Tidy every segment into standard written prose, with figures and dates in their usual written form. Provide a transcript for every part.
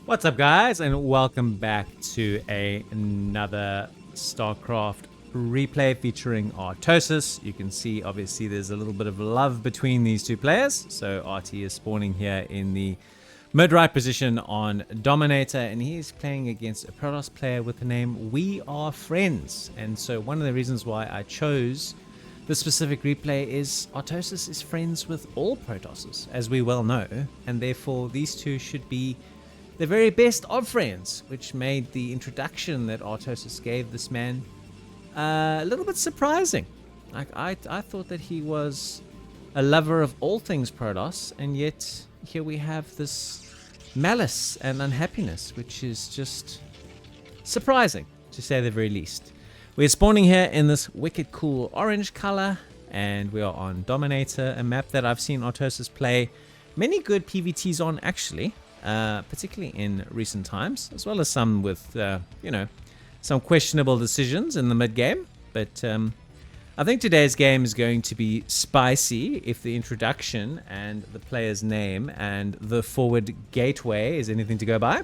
What's up, guys, and welcome back to another Starcraft replay featuring Artosis. You can see, obviously, there's a little bit of love between these two players. So Artie is spawning here in the mid-right position on Dominator, and he's playing against a Protoss player with the name We Are Friends. And so one of the reasons why I chose this specific replay is Artosis is friends with all Protosses, as we well know, and therefore these two should be the very best of friends, which made the introduction that Artosis gave this man a little bit surprising. Like I thought that he was a lover of all things Protoss, and yet here we have this malice and unhappiness, which is just surprising, to say the very least. We're spawning here in this wicked cool orange color, and we are on Dominator, a map that I've seen Artosis play many good PvTs on, actually. Particularly in recent times, as well as some with, some questionable decisions in the mid-game. But I think today's game is going to be spicy if the introduction and the player's name and the forward gateway is anything to go by.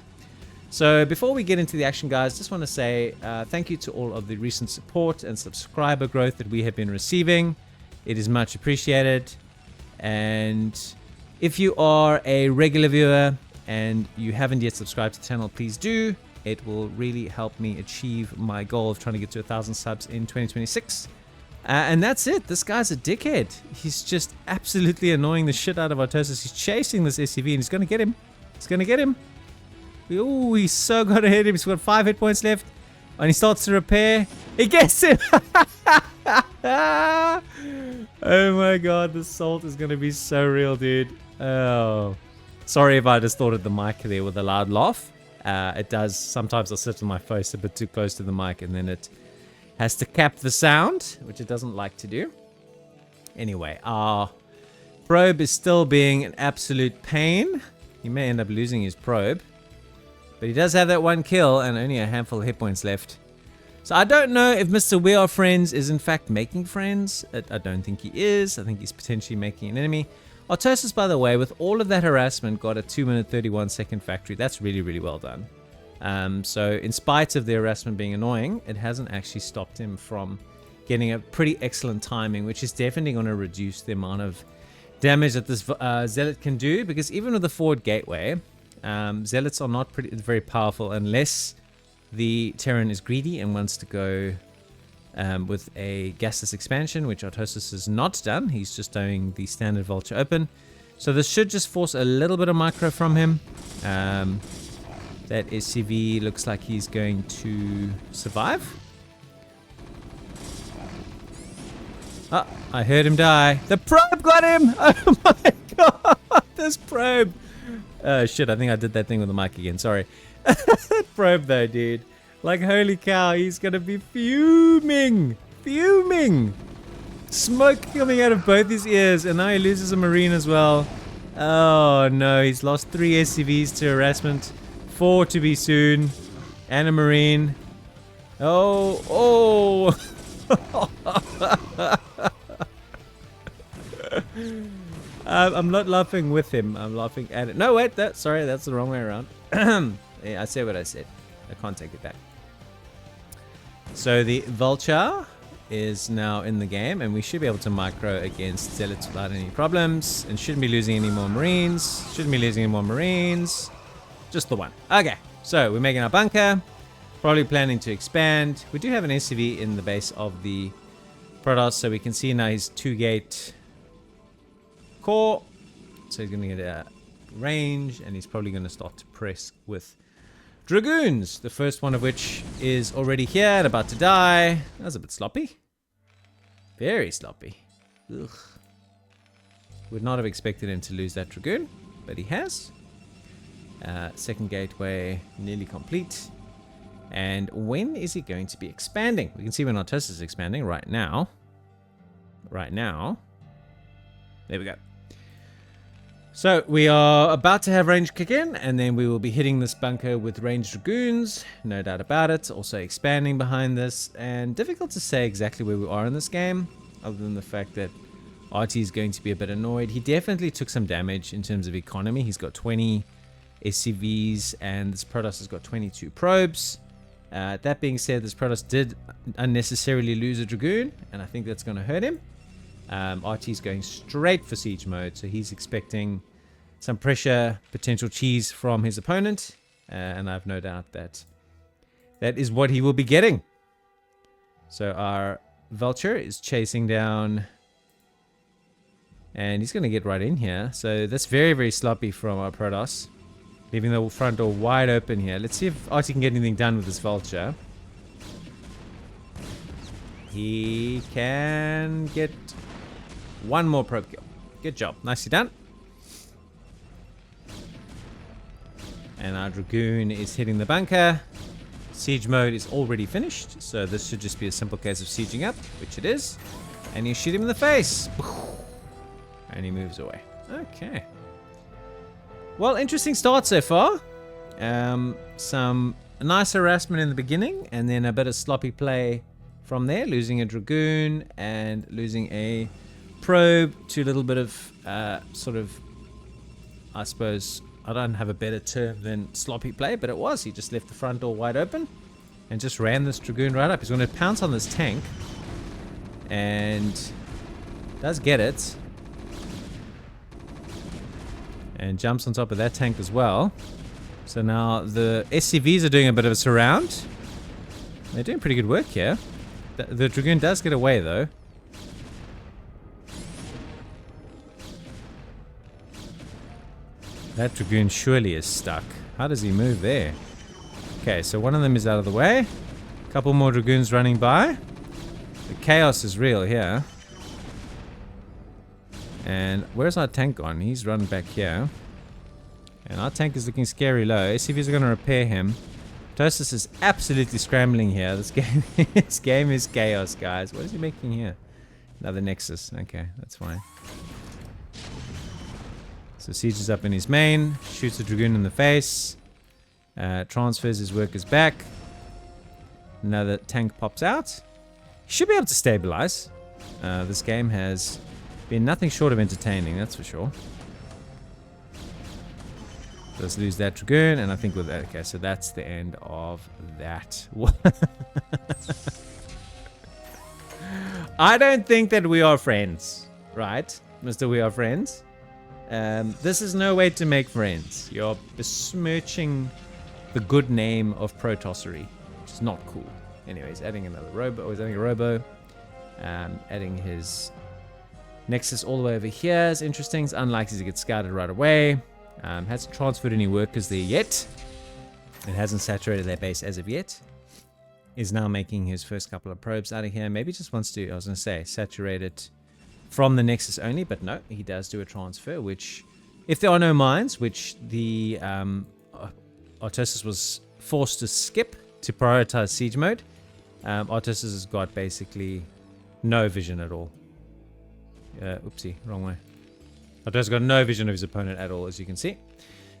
So before we get into the action, guys, just want to say thank you to all of the recent support and subscriber growth that we have been receiving. It is much appreciated. And if you are a regular viewer and you haven't yet subscribed to the channel, please do. It will really help me achieve my goal of trying to get to 1,000 subs in 2026. And that's it. This guy's a dickhead. He's just absolutely annoying the shit out of Artosis. He's chasing this SCV and he's going to get him. He's going to get him. Oh, he's so got to hit him. He's got 5 hit points left. And he starts to repair. He gets him. Oh my god, the salt is going to be so real, dude. Oh. Sorry if I distorted the mic there with a loud laugh. It does. Sometimes I sit on my face a bit too close to the mic and then it has to cap the sound, which it doesn't like to do. Anyway, our probe is still being an absolute pain. He may end up losing his probe. But he does have that one kill and only a handful of hit points left. So I don't know if Mr. We Are Friends is in fact making friends. I don't think he is. I think he's potentially making an enemy. Artosis, by the way, with all of that harassment, got a 2-minute 31-second factory. That's really, really well done. So in spite of the harassment being annoying, it hasn't actually stopped him from getting a pretty excellent timing, which is definitely going to reduce the amount of damage that this Zealot can do, because even with the forward gateway, Zealots are not very powerful unless the Terran is greedy and wants to go with a gasless expansion, which Artosis has not done. He's just doing the standard Vulture open. So this should just force a little bit of micro from him. That SCV looks like he's going to survive. Ah, I heard him die. The probe got him! Oh my god, this probe. Shit, I think I did that thing with the mic again, sorry. That probe though, dude. Like, holy cow, he's gonna be fuming! Fuming! Smoke coming out of both his ears, and now he loses a Marine as well. Oh no, he's lost 3 SCVs to harassment, 4 to be soon, and a Marine. Oh, oh! I'm not laughing with him, I'm laughing at it. No, wait, sorry, that's the wrong way around. Yeah, I said what I said. I can't take it back. So the Vulture is now in the game, and we should be able to micro against Zealots without any problems, and shouldn't be losing any more Marines. Shouldn't be losing any more Marines. Just the one. Okay, so we're making our bunker. Probably planning to expand. We do have an SCV in the base of the Protoss, so we can see now his 2-gate core. So he's going to get a range, and he's probably going to start to press with Dragoons, the first one of which is already here and about to die. That was a bit sloppy. Very sloppy. Ugh. Would not have expected him to lose that Dragoon, but he has. Second gateway nearly complete. And when is he going to be expanding? We can see when Artosis is expanding right now. Right now. There we go. So we are about to have range kick in, and then we will be hitting this bunker with ranged Dragoons, no doubt about it. Also expanding behind this, and difficult to say exactly where we are in this game, other than the fact that RT is going to be a bit annoyed. He definitely took some damage in terms of economy. He's got 20 SCVs, and this Protoss has got 22 probes. That being said, this Protoss did unnecessarily lose a Dragoon, and I think that's going to hurt him. RT's going straight for siege mode, so he's expecting some pressure, potential cheese from his opponent, and I have no doubt that that is what he will be getting. So our Vulture is chasing down, and he's going to get right in here. So that's very, very sloppy from our Protoss, leaving the front door wide open here. Let's see if RT can get anything done with this Vulture. He can get one more probe kill. Good job. Nicely done. And our Dragoon is hitting the bunker. Siege mode is already finished, so this should just be a simple case of sieging up, which it is. And you shoot him in the face. And he moves away. Okay. Well, interesting start so far. Some nice harassment in the beginning, and then a bit of sloppy play from there. Losing a Dragoon and losing a probe to a little bit of sort of, I suppose, I don't have a better term than sloppy play, but it was. He just left the front door wide open and just ran this Dragoon right up. He's going to pounce on this tank and does get it. And jumps on top of that tank as well. So now the SCVs are doing a bit of a surround. They're doing pretty good work here. The Dragoon does get away though. That Dragoon surely is stuck. How does he move there? Okay, so one of them is out of the way. A couple more Dragoons running by. The chaos is real here. And where's our tank gone? He's running back here. And our tank is looking scary low. SCVs are going to repair him. Artosis is absolutely scrambling here. This game is chaos, guys. What is he making here? Another Nexus. Okay, that's fine. So Siege is up in his main, shoots a Dragoon in the face, transfers his workers back. Another tank pops out. He should be able to stabilize. This game has been nothing short of entertaining, that's for sure. Let's lose that Dragoon, and I think with that, okay, so that's the end of that. I don't think that we are friends, right, Mr. We Are Friends? This is no way to make friends. You're besmirching the good name of Protossery, which is not cool. Anyways, adding another robo. Oh, he's adding a robo. Adding his Nexus all the way over here is interesting. It's unlikely to get scouted right away. Hasn't transferred any workers there yet. It hasn't saturated their base as of yet. Is now making his first couple of probes out of here. Maybe just wants to, I was going to say, saturate it from the Nexus only, but no, he does do a transfer, which, if there are no mines, which the Artosis was forced to skip to prioritize siege mode, Artosis has got basically no vision at all. Oopsie, wrong way. Artosis has got no vision of his opponent at all, as you can see.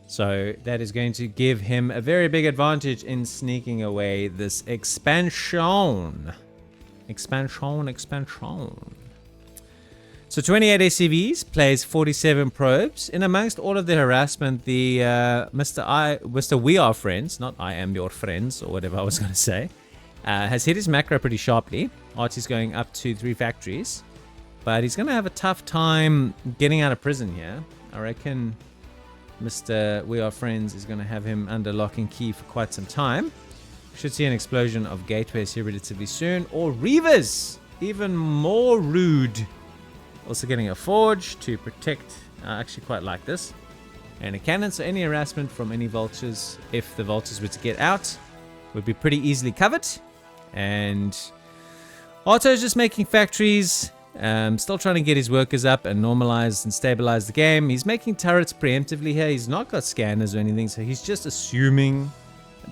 So that is going to give him a very big advantage in sneaking away this expansion. Expansion. So 28 SCVs, plays 47 probes. In amongst all of the harassment, the Mr. We Are Friends, not I Am Your Friends, or whatever I was going to say, has hit his macro pretty sharply. Artie's going up to 3 factories. But he's going to have a tough time getting out of prison here. I reckon Mr. We Are Friends is going to have him under lock and key for quite some time. Should see an explosion of gateways here relatively soon. Or Reavers! Even more rude. Also getting a forge to protect. I actually quite like this. And a cannon, so any harassment from any vultures, if the vultures were to get out, would be pretty easily covered. And Arto's just making factories. Still trying to get his workers up and normalize and stabilize the game. He's making turrets preemptively here. He's not got scanners or anything, so he's just assuming.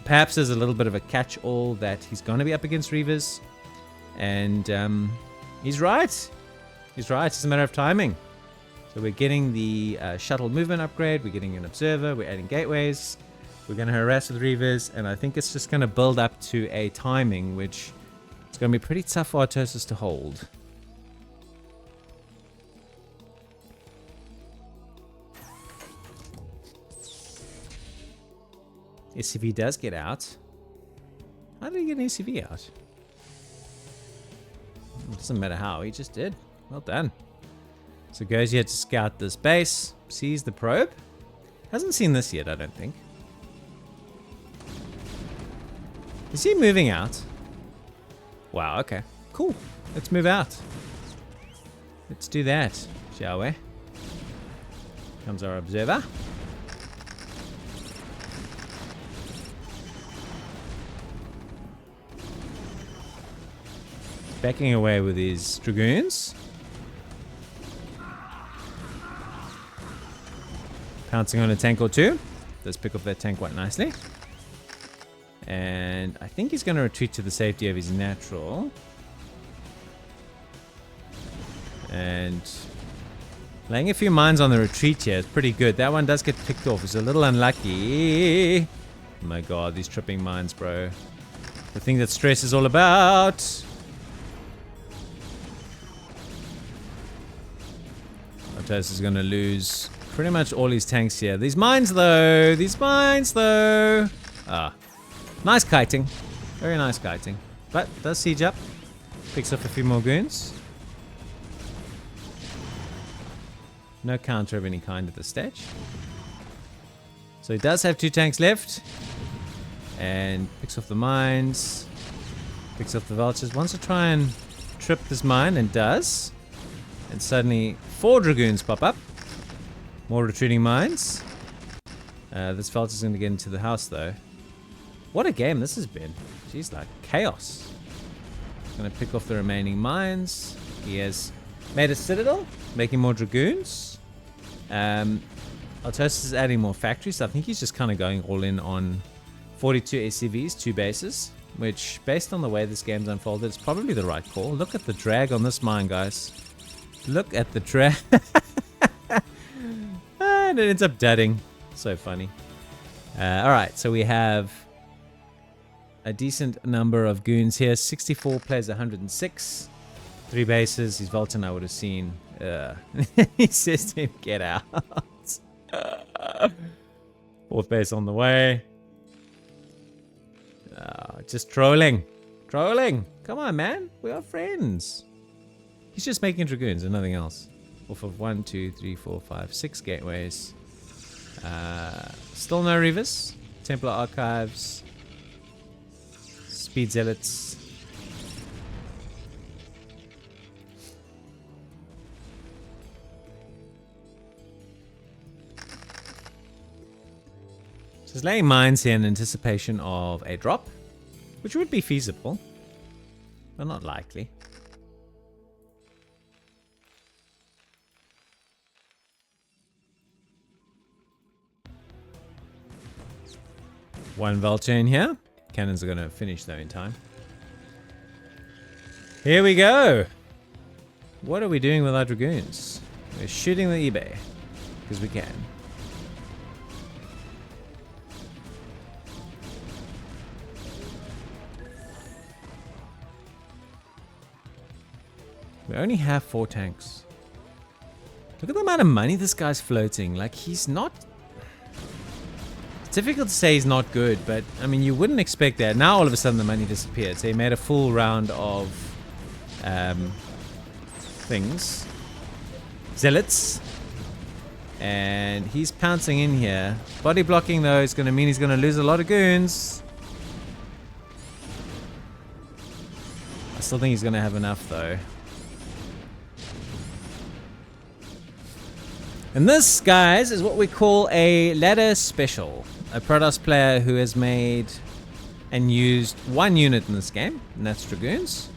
Perhaps there's a little bit of a catch-all that he's going to be up against Reavers. And he's right. He's right. It's a matter of timing. So we're getting the shuttle movement upgrade. We're getting an observer. We're adding gateways. We're going to harass with Reavers. And I think it's just going to build up to a timing, which is going to be pretty tough for Artosis to hold. SCV does get out. How did he get an SCV out? It doesn't matter how, he just did. Well done. So goes here to scout this base. Sees the probe. Hasn't seen this yet, I don't think. Is he moving out? Wow, okay. Cool. Let's move out. Let's do that, shall we? Comes our observer. Backing away with his dragoons. Pouncing on a tank or two. Does pick up that tank quite nicely. And I think he's going to retreat to the safety of his natural. And laying a few mines on the retreat here is pretty good. That one does get picked off. It's a little unlucky. Oh my god, these tripping mines, bro. The thing that stress is all about. Artosis is going to lose pretty much all his tanks here. These mines, though. These mines, though. Ah. Nice kiting. Very nice kiting. But does siege up. Picks up a few more goons. No counter of any kind at this stage. So he does have 2 tanks left. And picks off the mines. Picks off the vultures. Wants to try and trip this mine, and does. And suddenly 4 dragoons pop up. More retreating mines. This vulture's going to get into the house, though. What a game this has been. Jeez, like chaos. Going to pick off the remaining mines. He has made a citadel, making more dragoons. Artosis is adding more factories. So I think he's just kind of going all in on 42 SCVs, 2 bases, which, based on the way this game's unfolded, is probably the right call. Look at the drag on this mine, guys. Look at the drag. And it ends up deading. So funny. Alright, so we have a decent number of goons here. 64 plays 106. 3 bases. His Vulcan I would have seen. He says to him, get out. 4th base on the way. Just trolling. Trolling. Come on, man. We are friends. He's just making dragoons and nothing else. Off of 1, 2, 3, 4, 5, 6 gateways. Still no Reavers. Templar Archives. Speed Zealots. So he's laying mines here in anticipation of a drop, which would be feasible, but not likely. One vulture in here. Cannons are going to finish though in time. Here we go. What are we doing with our dragoons? We're shooting the eBay because we can. We only have 4 tanks. Look at the amount of money this guy's floating. Like, he's not... It's difficult to say he's not good, but, I mean, you wouldn't expect that. Now, all of a sudden, the money disappeared. So he made a full round of things. Zealots. And he's pouncing in here. Body blocking, though, is going to mean he's going to lose a lot of goons. I still think he's going to have enough, though. And this, guys, is what we call a ladder special. A Protoss player who has made and used 1 unit in this game, and that's Dragoons.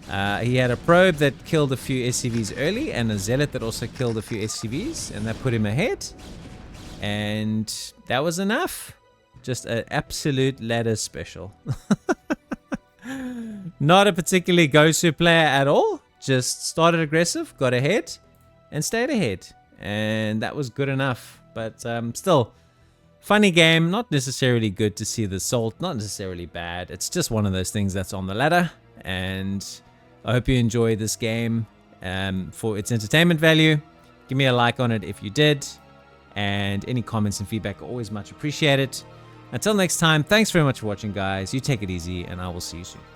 He had a probe that killed a few SCVs early, and a Zealot that also killed a few SCVs, and that put him ahead. And that was enough. Just an absolute ladder special. Not a particularly go-to player at all. Just started aggressive, got ahead, and stayed ahead. And that was good enough. But still, funny game. Not necessarily good to see the salt. Not necessarily bad. It's just one of those things that's on the ladder. And I hope you enjoyed this game for its entertainment value. Give me a like on it if you did. And any comments and feedback are always much appreciated. Until next time, thanks very much for watching, guys. You take it easy, and I will see you soon.